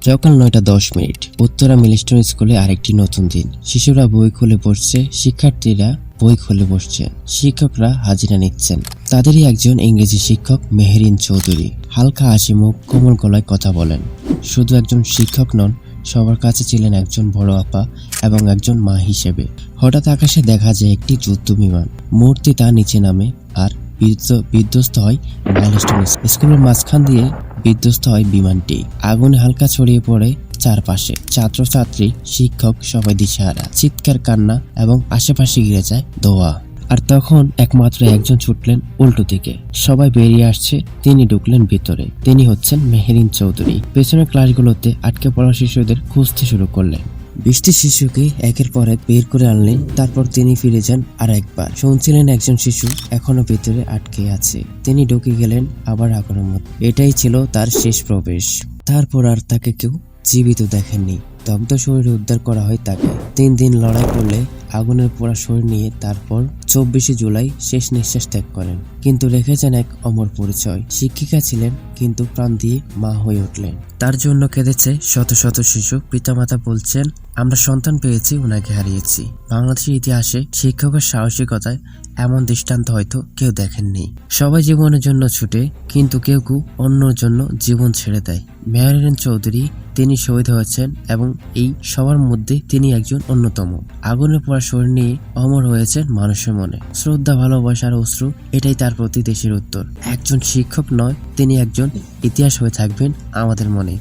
সকাল 9:10। উত্তরা মিলস্টোন স্কুলে আরেকটি নতুন দিন। শিশুরা বই খুলে পড়ছে, শিক্ষার্থীরা বই খুলে বসছেন, শিক্ষকরা হাজিরা নিচ্ছেন। তাদেরই একজন ইংরেজি শিক্ষক মেহেরিন চৌধুরী হালকা হাসি মুখ, কোমল গলায় কথা বলেন। শুধু একজন শিক্ষক নন, সবার কাছে ছিলেন একজন বড় আপা এবং একজন মা হিসেবে। হঠাৎ আকাশে দেখা যায় একটি যুদ্ধ বিমান। মুহূর্তে তা নিচে নামে আর বিধ্বস্ত হয় মাইলস্টোন স্কুলের মাঝখান দিয়ে। বিধ্বস্ত হয় বিমানটি। আগুনে হালকা ছড়িয়ে পড়ে চারপাশে। ছাত্রছাত্রী, শিক্ষক সবাই দিশেহারা। চিৎকার, কান্না এবং আশেপাশে ঘিরে যায় ধোঁয়া। আর তখন একমাত্র একজন ছুটলেন উল্টো দিকে। সবাই বেরিয়ে আসছে, তিনি ঢুকলেন ভিতরে। তিনি হচ্ছেন মেহেরিন চৌধুরী। পেছনের ক্লাসগুলোতে আটকে পড়া শিশুদের খুঁজতে শুরু করলেন। 20টি শিশুকে একের পর এক বের করে আনলেন। তারপর তিনি ফিরে যান আর একবার। শুনছিলেন একজন শিশু এখনো ভিতরে আটকে আছে। তিনি ঢুকে গেলেন আবার আগুনের মধ্যে। এটাই ছিল তার শেষ প্রবেশ। তারপর আর তাকে কেউ জীবিত দেখেননি। দগ্ধ শরীরে উদ্ধার করা হয় তাকে। 3 দিন লড়াই করলে আগুনের পোড়া শরীর নিয়ে তারপর 24শে জুলাই শেষ নিঃশ্বাস ত্যাগ করেন। কিন্তু রেখেছেন এক অমর পরিচয়। শিক্ষিকা ছিলেন, কিন্তু প্রাণ দিয়ে মা হয়ে উঠলেন। তার জন্য কেঁদেছে শত শত শিশু। পিতামাতা বলছেন, আমরা সন্তান পেয়েছি, ওনাকে হারিয়েছি। বাংলাদেশের ইতিহাসে শিক্ষকের সাহসিকতায় এমন দৃষ্টান্ত হয়তো কেউ দেখেননি। সবাই জীবনের জন্য ছুটে, কিন্তু কেউ কেউ অন্যর জন্য জীবন ছেড়ে দেয়। মেহেরিন চৌধুরী, তিনি শহীদ হয়েছেন এবং এই সবার মধ্যে তিনি একজন অন্যতম। আগুনে পোড়া শরীর নিয়ে অমর হয়েছেন মানুষের মনে। শ্রদ্ধা, ভালোবাসার অশ্রু, এটাই তার প্রতি দেশের উত্তর। একজন শিক্ষক নয়, তিনি একজন ইতিহাস হয়ে থাকবেন আমাদের মনে।